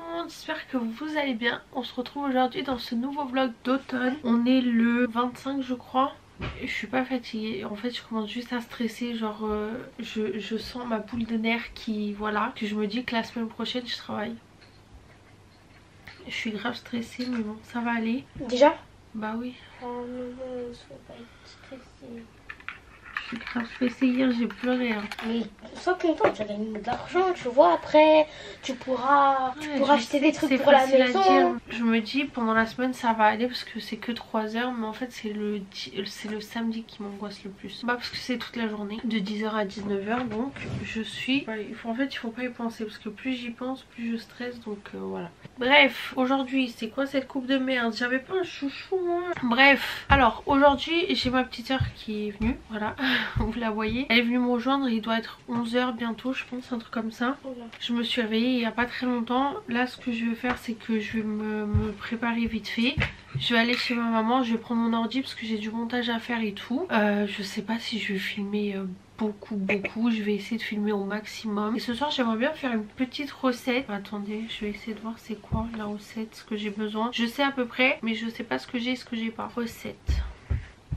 tout le monde, j'espère que vous allez bien. On se retrouve aujourd'hui dans ce nouveau vlog d'automne. On est le 25 je crois. Je suis pas fatiguée, en fait je commence juste à stresser, genre je sens ma boule de nerfs qui, voilà, que je me dis que la semaine prochaine je travaille. Je suis grave stressée mais bon ça va aller. Déjà? Bah oui. Oh non, je ne pas être stressée. Je suis grave stressée, hier j'ai pleuré hein. Mais sois content, tu as gagné de l'argent, tu vois, après tu pourras acheter des trucs pour la maison. Je me dis pendant la semaine ça va aller parce que c'est que 3 heures, mais en fait c'est le samedi qui m'angoisse le plus. Bah parce que c'est toute la journée, de 10 h à 19 h, donc je suis... En fait il faut pas y penser parce que plus j'y pense, plus je stresse, donc voilà. Bref, aujourd'hui c'est quoi cette coupe de merde? J'avais pas un chouchou moi. Bref, alors aujourd'hui j'ai ma petite soeur qui est venue, voilà. Vous la voyez, elle est venue me rejoindre, il doit être 11 h bientôt je pense, un truc comme ça. Je me suis réveillée il y a pas très longtemps. Là ce que je vais faire c'est que je vais me préparer vite fait. Je vais aller chez ma maman, je vais prendre mon ordi parce que j'ai du montage à faire et tout. Je sais pas si je vais filmer beaucoup, je vais essayer de filmer au maximum. Et ce soir j'aimerais bien faire une petite recette. Attendez, je vais essayer de voir c'est quoi la recette, ce que j'ai besoin. Je sais à peu près mais je sais pas ce que j'ai et ce que j'ai pas. Recette.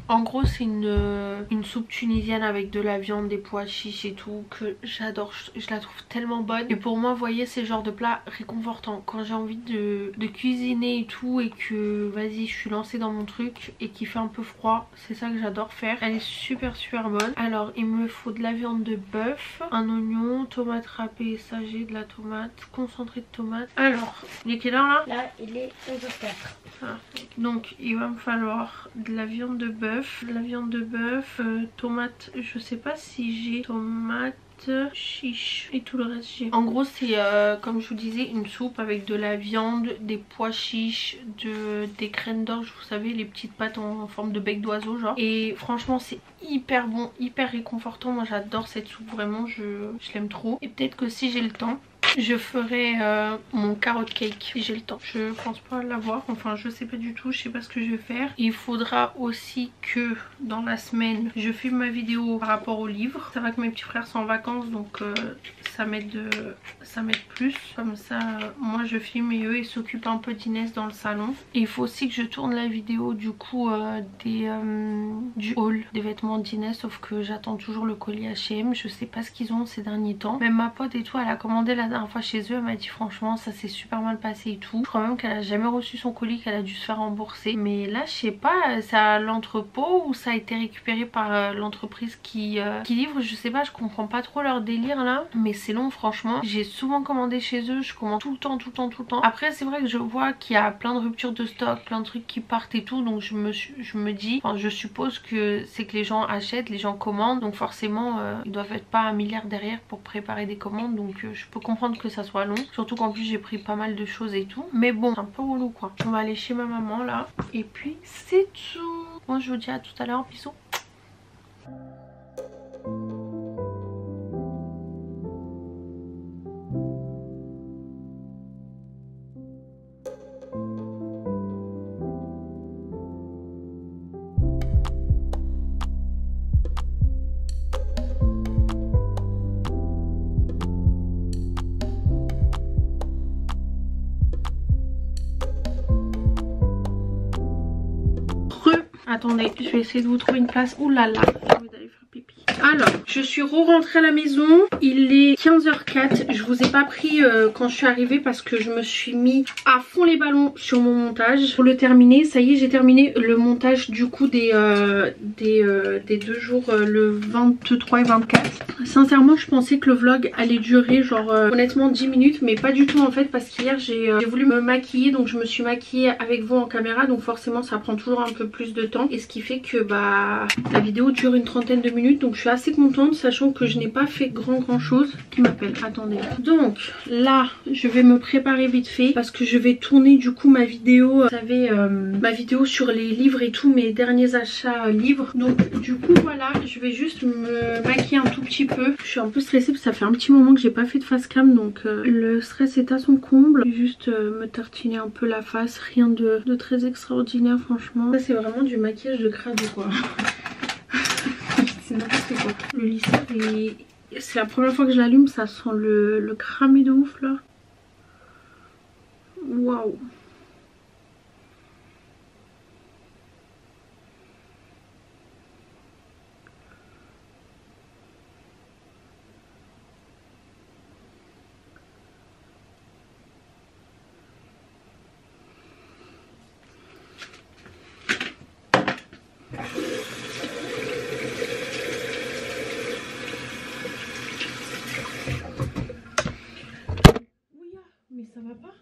En gros c'est une soupe tunisienne avec de la viande, des pois chiches et tout, que j'adore, je la trouve tellement bonne. Et pour moi vous voyez c'est le genre de plat réconfortant. Quand j'ai envie de cuisiner et tout et que vas-y je suis lancée dans mon truc et qu'il fait un peu froid, c'est ça que j'adore faire. Elle est super bonne. Alors il me faut de la viande de bœuf, un oignon, tomate râpée, ça j'ai de la tomate, concentré de tomate. Alors il est quelle heure là? Là il est 11h04. Ah. Donc il va me falloir de la viande de bœuf, tomate, je sais pas si j'ai tomate, chiche et tout le reste j'ai. En gros c'est comme je vous disais une soupe avec de la viande, des pois chiches, des graines d'orge, vous savez les petites pâtes en forme de bec d'oiseau genre. Et franchement c'est hyper bon, hyper réconfortant, moi j'adore cette soupe vraiment, je l'aime trop. Et peut-être que si j'ai le temps je ferai mon carrot cake si j'ai le temps. Je pense pas l'avoir, enfin je sais pas du tout, je sais pas ce que je vais faire. Il faudra aussi que dans la semaine je filme ma vidéo par rapport au livre. C'est vrai que mes petits frères sont en vacances donc ça m'aide plus. Comme ça moi je filme et eux ils s'occupent un peu d'Inès dans le salon. Et il faut aussi que je tourne la vidéo du coup du haul des vêtements d'Inès, sauf que j'attends toujours le colis H&M. Je sais pas ce qu'ils ont ces derniers temps. Même ma pote et tout elle a commandé la dernière fois chez eux, elle m'a dit franchement ça s'est super mal passé et tout. Je crois même qu'elle a jamais reçu son colis, qu'elle a dû se faire rembourser. Mais là je sais pas, c'est à l'entrepôt ou ça a été récupéré par l'entreprise qui livre, je sais pas, je comprends pas trop leur délire là. Mais c'est long franchement, j'ai souvent commandé chez eux, je commande tout le temps. Après c'est vrai que je vois qu'il y a plein de ruptures de stock, plein de trucs qui partent et tout, donc je me dis, enfin je suppose que c'est que les gens achètent, les gens commandent, donc forcément ils doivent être pas un milliard derrière pour préparer des commandes, donc je peux comprendre que ça soit long, surtout qu'en plus j'ai pris pas mal de choses et tout, mais bon c'est un peu relou quoi. On va aller chez ma maman là et puis c'est tout. Moi je vous dis à tout à l'heure, bisous. Attendez, je vais essayer de vous trouver une place. Ouh là là, j'ai envie d'aller faire pipi. Alors, je suis re-rentrée à la maison. Il est 15h04. Je vous ai pas pris quand je suis arrivée parce que je me suis mis à fond les ballons sur mon montage pour le terminer. Ça y est, j'ai terminé le montage du coup des 2 jours, le 23 et 24. Sincèrement, je pensais que le vlog allait durer genre honnêtement 10 minutes, mais pas du tout en fait, parce qu'hier j'ai voulu me maquiller, donc je me suis maquillée avec vous en caméra, donc forcément ça prend toujours un peu plus de temps, et ce qui fait que bah la vidéo dure une trentaine de minutes, donc je suis assez contente, sachant que je n'ai pas fait grand chose. Qui m'appelle? Attendez. Donc là je vais me préparer vite fait parce que je vais tourner du coup ma vidéo, vous savez ma vidéo sur les livres et tout, mes derniers achats livres. Donc du coup voilà, je vais juste me maquiller un tout petit peu. Je suis un peu stressée parce que ça fait un petit moment que j'ai pas fait de face cam, donc le stress est à son comble. Juste me tartiner un peu la face, rien de très extraordinaire franchement. Ça c'est vraiment du maquillage de crado quoi. C'est n'importe quoi. Le lisseur c'est la première fois que je l'allume, ça sent le cramé de ouf là. Waouh. Mais ça va pas.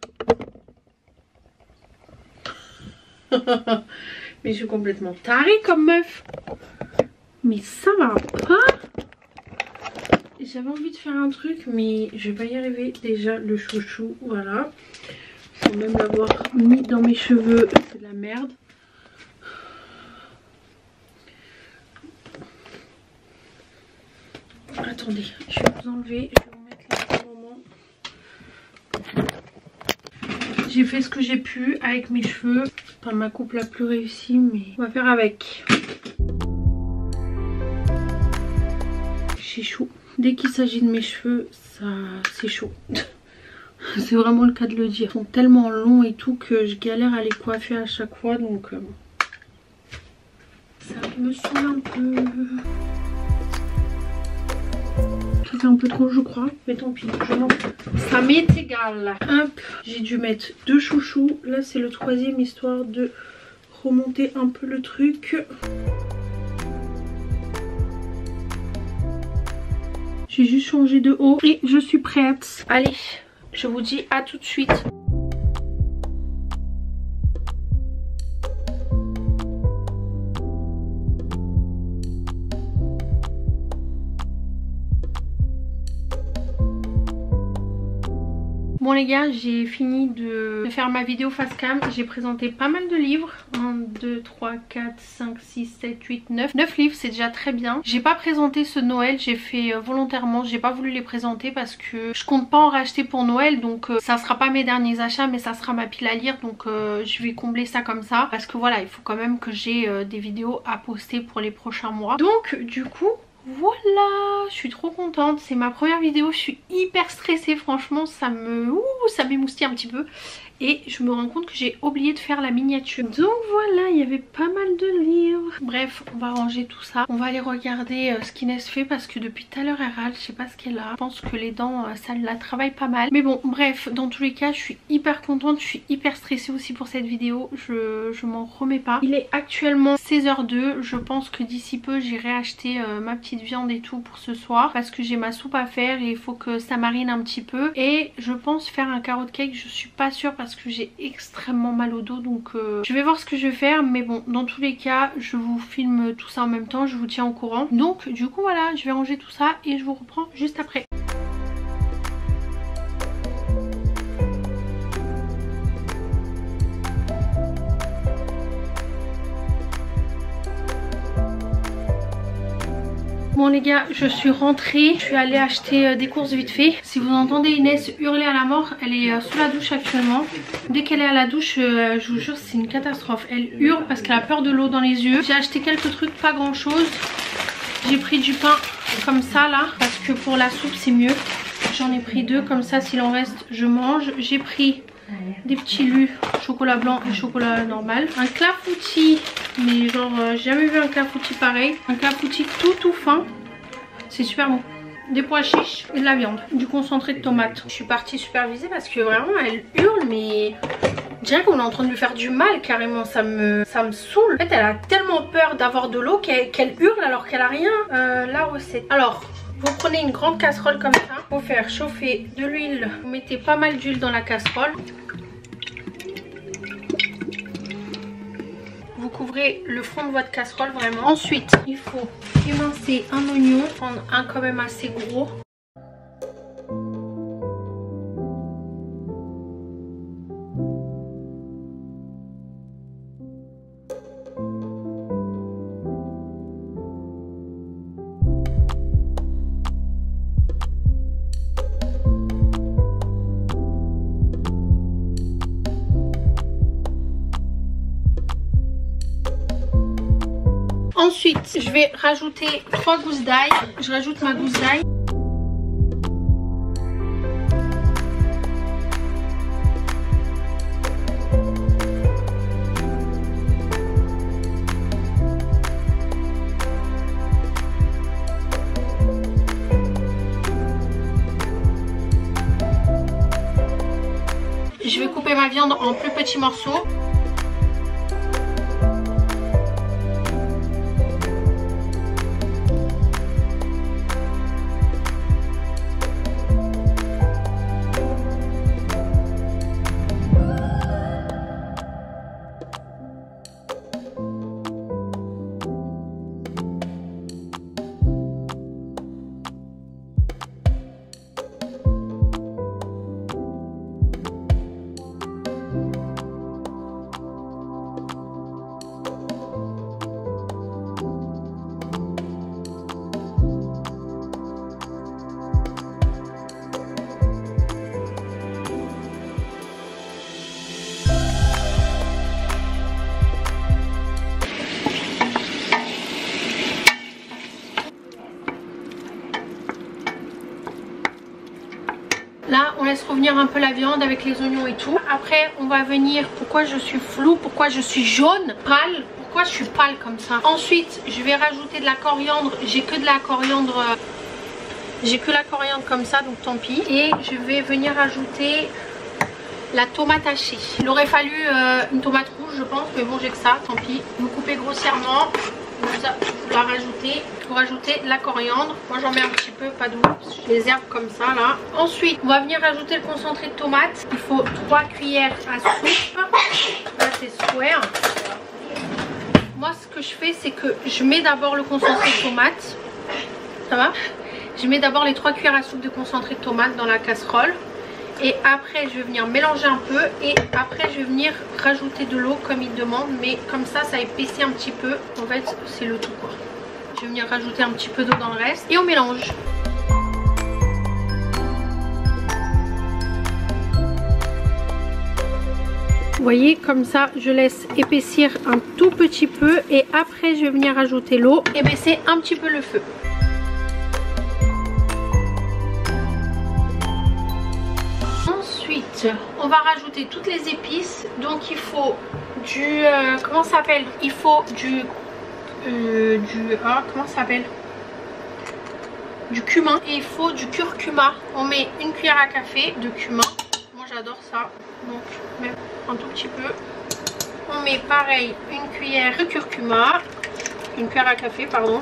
Mais je suis complètement tarée comme meuf. Mais ça va pas. J'avais envie de faire un truc mais je vais pas y arriver. Déjà le chouchou, voilà. Faut même l'avoir mis dans mes cheveux, c'est de la merde. Attendez, je vais vous enlever, je vais vous mettre là un moment. J'ai fait ce que j'ai pu avec mes cheveux. Pas ma coupe la plus réussie, mais on va faire avec. C'est chaud. Dès qu'il s'agit de mes cheveux, ça c'est chaud. C'est vraiment le cas de le dire. Ils sont tellement longs et tout que je galère à les coiffer à chaque fois, donc ça me saoule un peu. C'est un peu trop je crois, mais tant pis, je m'en fous. Ça m'est égal. Hop, j'ai dû mettre 2 chouchous. Là c'est le 3e histoire de remonter un peu le truc. J'ai juste changé de haut et je suis prête. Allez, je vous dis à tout de suite. Bon les gars, j'ai fini de faire ma vidéo face cam. J'ai présenté pas mal de livres. 1, 2, 3, 4, 5, 6, 7, 8, 9. 9 livres, c'est déjà très bien. J'ai pas présenté ce Noël, j'ai fait volontairement. J'ai pas voulu les présenter parce que je compte pas en racheter pour Noël. Donc ça sera pas mes derniers achats, mais ça sera ma pile à lire. Donc je vais combler ça comme ça. Parce que voilà, il faut quand même que j'ai des vidéos à poster pour les prochains mois. Donc du coup... voilà, je suis trop contente, c'est ma première vidéo, je suis hyper stressée franchement, ça m'émoustille un petit peu. Et je me rends compte que j'ai oublié de faire la miniature. Donc voilà, il y avait pas mal de livres. Bref, on va ranger tout ça. On va aller regarder ce qu'Inès fait parce que depuis tout à l'heure elle râle, je sais pas ce qu'elle a. Je pense que les dents, ça la travaille pas mal. Mais bon, bref, dans tous les cas, je suis hyper contente, je suis hyper stressée aussi pour cette vidéo. Je m'en remets pas. Il est actuellement 16h02. Je pense que d'ici peu, j'irai acheter ma petite viande et tout pour ce soir. Parce que j'ai ma soupe à faire et il faut que ça marine un petit peu. Et je pense faire un carrot cake, je suis pas sûre parce que j'ai extrêmement mal au dos. Donc je vais voir ce que je vais faire. Mais bon, dans tous les cas, je vous filme tout ça en même temps. Je vous tiens au courant. Donc du coup, voilà, je vais ranger tout ça et je vous reprends juste après. Bon les gars, je suis rentrée, je suis allée acheter des courses vite fait. Si vous entendez Inès hurler à la mort, elle est sous la douche actuellement. Dès qu'elle est à la douche, je vous jure c'est une catastrophe. Elle hurle parce qu'elle a peur de l'eau dans les yeux. J'ai acheté quelques trucs, pas grand chose. J'ai pris du pain comme ça là, parce que pour la soupe c'est mieux. J'en ai pris 2, comme ça s'il en reste je mange. J'ai pris des petits lus, chocolat blanc et chocolat normal. Un clafoutis, mais genre j'ai jamais vu un clafoutis pareil. Un clafoutis tout fin, c'est super bon. Des pois chiches et de la viande, du concentré de tomate. Je suis partie superviser parce que vraiment elle hurle, mais je dirais qu'on est en train de lui faire du mal carrément. Ça me saoule. En fait elle a tellement peur d'avoir de l'eau qu'elle hurle alors qu'elle a rien. La recette, alors vous prenez une grande casserole comme ça. Il faut faire chauffer de l'huile. Vous mettez pas mal d'huile dans la casserole. Vous couvrez le fond de votre casserole vraiment. Ensuite, il faut émincer un oignon. Prendre un quand même assez gros. Ensuite, je vais rajouter 3 gousses d'ail. Je rajoute ma gousse d'ail. viande en plus petits morceaux. Là on laisse revenir un peu la viande avec les oignons et tout. Après on va venir, pourquoi je suis floue, pourquoi je suis jaune, pâle, pourquoi je suis pâle comme ça. Ensuite je vais rajouter de la coriandre, j'ai que de la coriandre, j'ai que la coriandre comme ça donc tant pis. Et je vais venir ajouter la tomate hachée. Il aurait fallu une tomate rouge je pense, mais bon j'ai que ça, tant pis. Vous coupez grossièrement, vous la rajoutez. Pour rajouter la coriandre, moi j'en mets un petit peu, pas d'eau, je les herbe comme ça là. Ensuite on va venir rajouter le concentré de tomate. Il faut 3 cuillères à soupe. Là c'est square. Moi ce que je fais c'est que je mets d'abord le concentré de tomate. Ça va? Je mets d'abord les 3 cuillères à soupe de concentré de tomate dans la casserole. Et après je vais venir mélanger un peu. Et après je vais venir rajouter de l'eau comme il demande. Mais comme ça épaissit un petit peu. En fait c'est le tout quoi. Je vais venir rajouter un petit peu d'eau dans le reste. Et on mélange. Vous voyez comme ça je laisse épaissir un tout petit peu. Et après je vais venir rajouter l'eau. Et baisser un petit peu le feu. Ensuite, on va rajouter toutes les épices. Donc il faut du... comment ça s'appelle? Il faut du comment ça s'appelle? Du cumin. Et il faut du curcuma. On met une cuillère à café de cumin. Moi j'adore ça. Donc même un tout petit peu. On met pareil une cuillère de curcuma. Une cuillère à café pardon.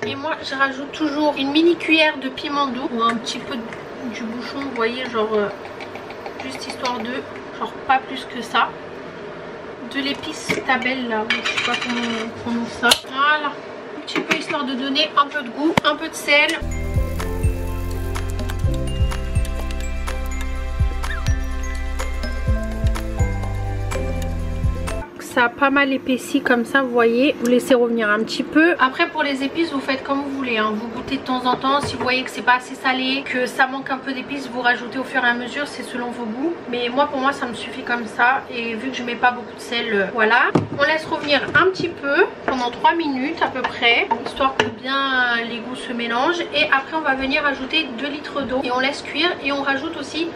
Et moi je rajoute toujours une mini cuillère de piment doux ou un petit peu du bouchon, vous voyez, genre juste histoire de, genre pas plus que ça. De l'épice tabelle là, je sais pas comment on prononce ça. Voilà, un petit peu histoire de donner un peu de goût, un peu de sel. Ça a pas mal épaissi comme ça, vous voyez. Vous laissez revenir un petit peu. Après pour les épices vous faites comme vous voulez hein. Vous goûtez de temps en temps. Si vous voyez que c'est pas assez salé, que ça manque un peu d'épices, vous rajoutez au fur et à mesure. C'est selon vos goûts. Mais moi pour moi ça me suffit comme ça. Et vu que je mets pas beaucoup de sel, voilà. On laisse revenir un petit peu pendant 3 minutes à peu près. Histoire que bien les goûts se mélangent. Et après on va venir ajouter 2 litres d'eau. Et on laisse cuire. Et on rajoute aussi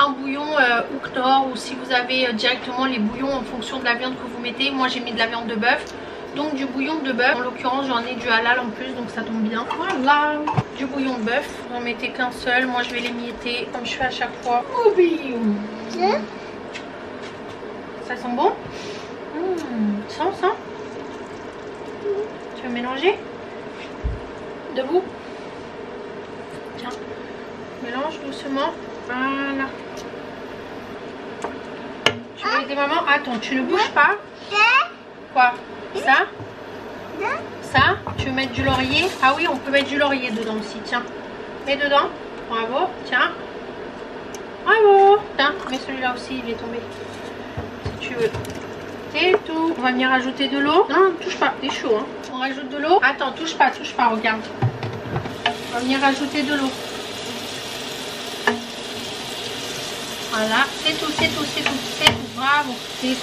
un bouillon Hook Nord, ou si vous avez directement les bouillons en fonction de la viande que vous mettez. Moi j'ai mis de la viande de bœuf, donc du bouillon de bœuf. En l'occurrence j'en ai du halal en plus, donc ça tombe bien. Voilà, du bouillon de bœuf. Vous en mettez qu'un seul, moi je vais l'émietter comme je fais à chaque fois. Ça sent bon? Ça. Tu veux mélanger? Debout. Tiens, mélange doucement. Voilà. Tu veux aider maman? Attends, tu ne bouges pas. Quoi? Ça? Ça? Tu veux mettre du laurier? Ah oui, on peut mettre du laurier dedans aussi. Tiens, mets dedans. Bravo. Tiens. Bravo. Tiens, mets celui-là aussi, il est tombé. Si tu veux. C'est tout. On va venir rajouter de l'eau. Non, touche pas, c'est chaud hein. On rajoute de l'eau. Attends, touche pas, regarde. On va venir rajouter de l'eau. Voilà, c'est tout, bravo, c'est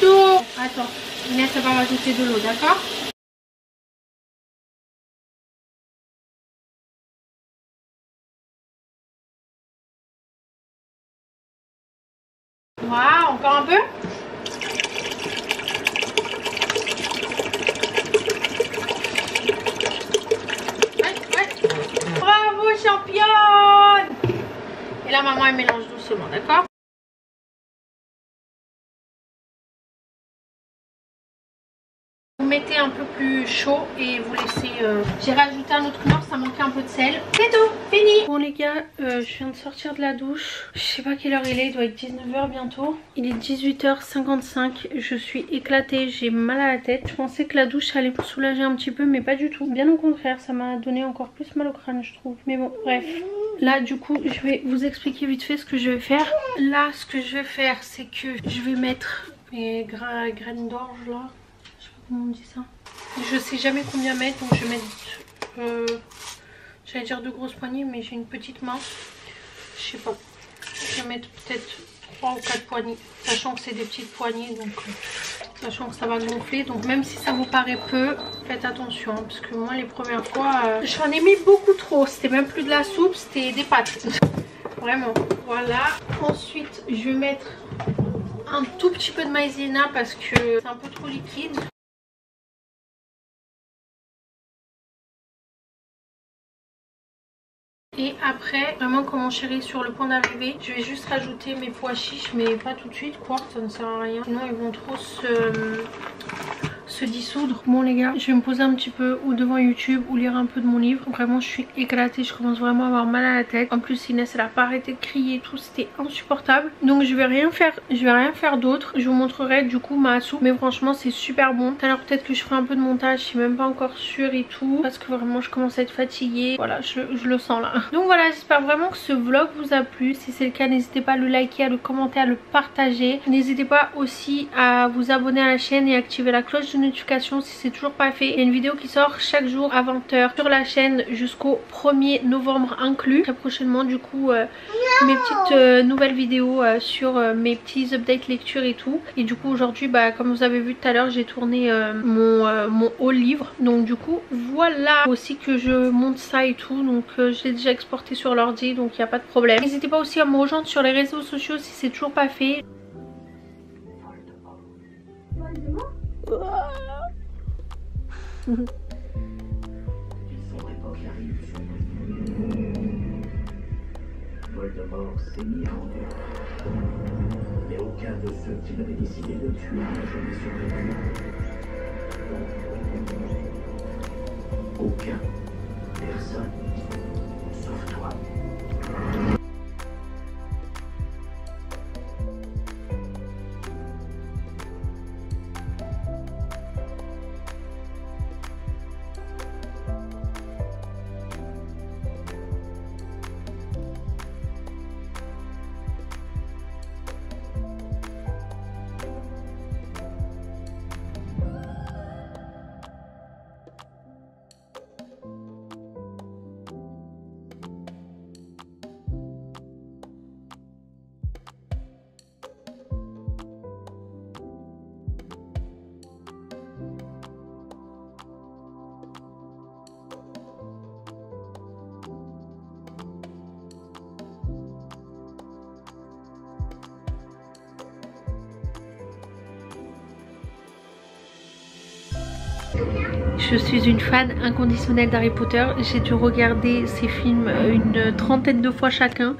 tout. Attends, Inès va rajouter de l'eau, d'accord? Waouh, encore un peu? Ouais. là maman elle mélange doucement, d'accord? Vous mettez un peu plus chaud et vous laissez... J'ai rajouté un autre couleur, ça manquait un peu de sel. C'est tout, fini. Bon les gars, je viens de sortir de la douche. Je sais pas quelle heure il doit être 19 h bientôt. Il est 18 h 55, je suis éclatée, j'ai mal à la tête. Je pensais que la douche allait me soulager un petit peu mais pas du tout. Bien au contraire, ça m'a donné encore plus mal au crâne je trouve. Mais bon, bref. Là du coup je vais vous expliquer vite fait ce que je vais faire. Là ce que je vais faire c'est que je vais mettre mes graines d'orge là. Comment on dit ça? Je sais jamais combien mettre, donc je vais mettre j'allais dire de grosses poignées mais j'ai une petite main. Je sais pas. Je vais mettre peut-être 3 ou 4 poignées. Sachant que c'est des petites poignées, donc sachant que ça va gonfler. Donc même si ça vous paraît peu, faites attention. Hein, parce que moi les premières fois, j'en ai mis beaucoup trop. C'était même plus de la soupe, c'était des pâtes. Vraiment. Voilà. Ensuite je vais mettre un tout petit peu de maïzena parce que c'est un peu trop liquide. Et après, vraiment quand mon chéri est sur le point d'arriver, je vais juste rajouter mes pois chiches, mais pas tout de suite quoi, ça ne sert à rien. Sinon ils vont trop se dissoudre. Bon les gars, je vais me poser un petit peu ou devant YouTube ou lire un peu de mon livre. Vraiment je suis éclatée, je commence vraiment à avoir mal à la tête. En plus Inès elle a pas arrêté de crier et tout, c'était insupportable. Donc je vais rien faire d'autre. Je vous montrerai du coup ma soupe, mais franchement c'est super bon. Tout à l'heure peut-être que je ferai un peu de montage, je suis même pas encore sûre et tout, parce que vraiment je commence à être fatiguée. Voilà, je le sens là. Donc voilà, j'espère vraiment que ce vlog vous a plu. Si c'est le cas, n'hésitez pas à le liker, à le commenter, à le partager. N'hésitez pas aussi à vous abonner à la chaîne et activer la cloche de notification si c'est toujours pas fait. Il y a une vidéo qui sort chaque jour à 20 h sur la chaîne jusqu'au 1er novembre inclus. Très prochainement du coup mes petites nouvelles vidéos sur mes petits updates lecture et tout. Et du coup aujourd'hui comme vous avez vu tout à l'heure, j'ai tourné mon haul livre. Donc du coup voilà, aussi que je monte ça et tout. Donc je l'ai déjà exporté sur l'ordi, donc il n'y a pas de problème. N'hésitez pas aussi à me rejoindre sur les réseaux sociaux si c'est toujours pas fait. Voldemort s'est mis en doute. Mais aucun de ceux qui l'avaient décidé de tuer n'a jamais survécu. Aucun. Personne. Sauf toi. Je suis une fan inconditionnelle d'Harry Potter. J'ai dû regarder ces films une trentaine de fois chacun.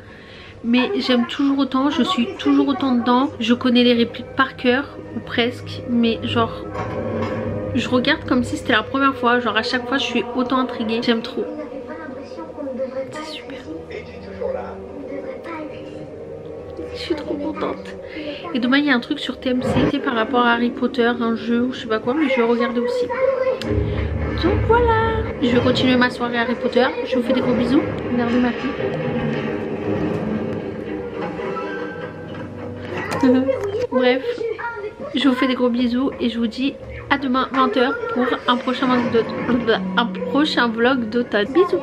Mais j'aime toujours autant, je suis toujours autant dedans. Je connais les répliques par cœur, ou presque. Mais genre, je regarde comme si c'était la première fois. Genre à chaque fois je suis autant intriguée. J'aime trop. C'est super. Je suis trop contente. Et demain il y a un truc sur TMC par rapport à Harry Potter, un jeu ou je sais pas quoi, mais je vais regarder aussi. Donc voilà, je vais continuer ma soirée Harry Potter. Je vous fais des gros bisous. Regardez ma fille. Bref, je vous fais des gros bisous et je vous dis à demain 20 h pour un prochain vlog d'automne. Bisous.